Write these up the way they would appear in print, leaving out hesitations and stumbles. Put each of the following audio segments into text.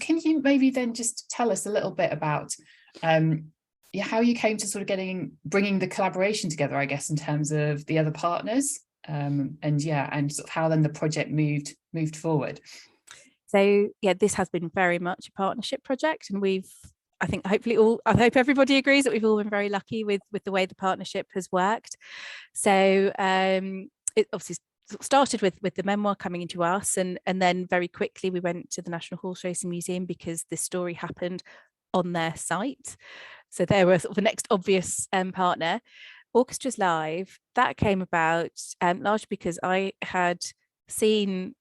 can you maybe then just tell us a little bit about how you came to sort of bringing the collaboration together, I guess, in terms of the other partners, and sort of how then the project moved forward. So yeah, this has been very much a partnership project, and I hope everybody agrees that we've all been very lucky with the way the partnership has worked. So it obviously started with the memoir coming into us, and then very quickly we went to the National Horse Racing Museum because this story happened on their site. So they were sort of the next obvious partner. Orchestras Live, that came about largely because I had seen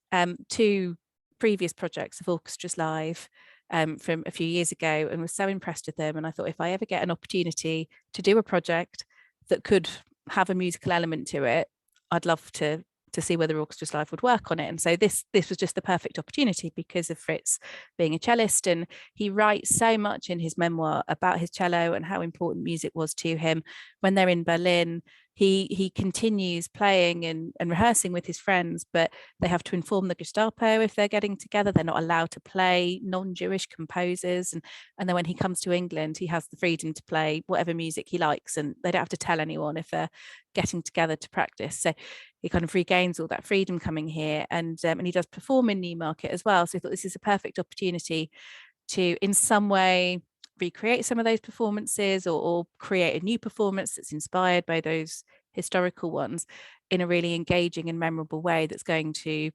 2 previous projects of Orchestras Live from a few years ago, and was so impressed with them. And I thought, if I ever get an opportunity to do a project that could have a musical element to it, I'd love to see whether Orchestras Live would work on it. And so this was just the perfect opportunity because of Fritz being a cellist, and he writes so much in his memoir about his cello and how important music was to him. When they're in Berlin, he continues playing and rehearsing with his friends, but they have to inform the Gestapo if they're getting together. They're not allowed to play non-Jewish composers, and then when he comes to England, he has the freedom to play whatever music he likes, and they don't have to tell anyone if they're getting together to practice. So he kind of regains all that freedom coming here, and he does perform in Newmarket as well. So I thought this is a perfect opportunity to, in some way, recreate some of those performances, or create a new performance that's inspired by those historical ones in a really engaging and memorable way that's going to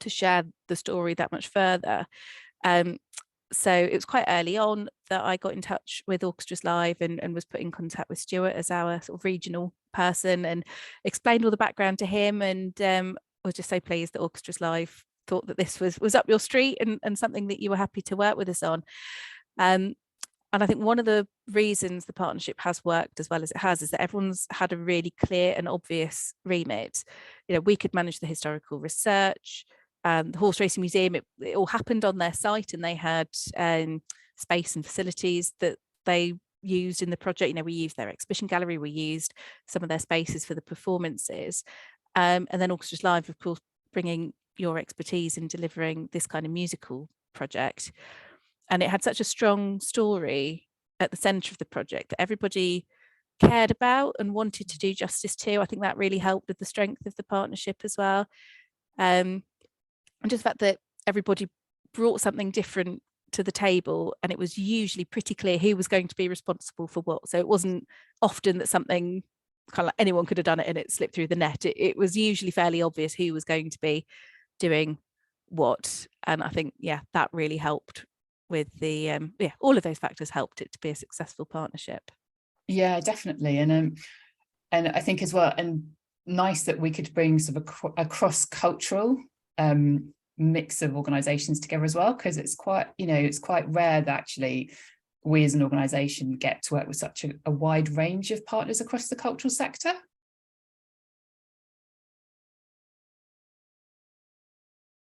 share the story that much further. So it was quite early on that I got in touch with Orchestras Live and was put in contact with Stuart as our sort of regional person, and explained all the background to him, and was just so pleased that Orchestras Live thought that this was up your street and something that you were happy to work with us on. And I think one of the reasons the partnership has worked as well as it has is that everyone's had a really clear and obvious remit. We could manage the historical research. The Horse Racing Museum, it all happened on their site, and they had space and facilities that they used in the project. We used their exhibition gallery, we used some of their spaces for the performances. And then Orchestras Live, of course, bringing your expertise in delivering this kind of musical project. And it had such a strong story at the centre of the project that everybody cared about and wanted to do justice to. I think that really helped with the strength of the partnership as well. And just the fact that everybody brought something different to the table, and it was usually pretty clear who was going to be responsible for what. So it wasn't often that something kind of like anyone could have done it and it slipped through the net. It was usually fairly obvious who was going to be doing what. And I think, that really helped with the all of those factors helped it to be a successful partnership. Yeah, definitely. And I think as well, and nice that we could bring sort of a cross-cultural mix of organizations together as well, because it's quite rare that actually we as an organization get to work with such a wide range of partners across the cultural sector.